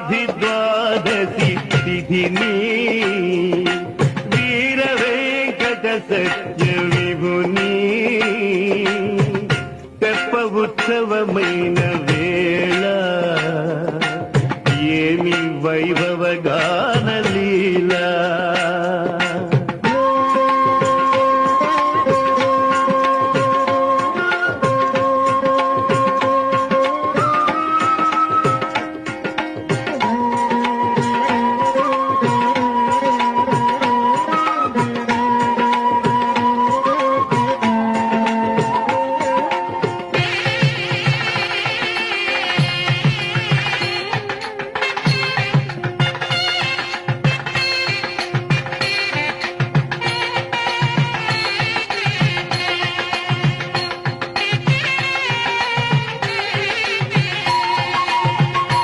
ద్వాదశి తిథిని వీర వెంకట సత్య విభుని తెప్ప ఉత్సవమైన వేళ ఏమి వైభవగా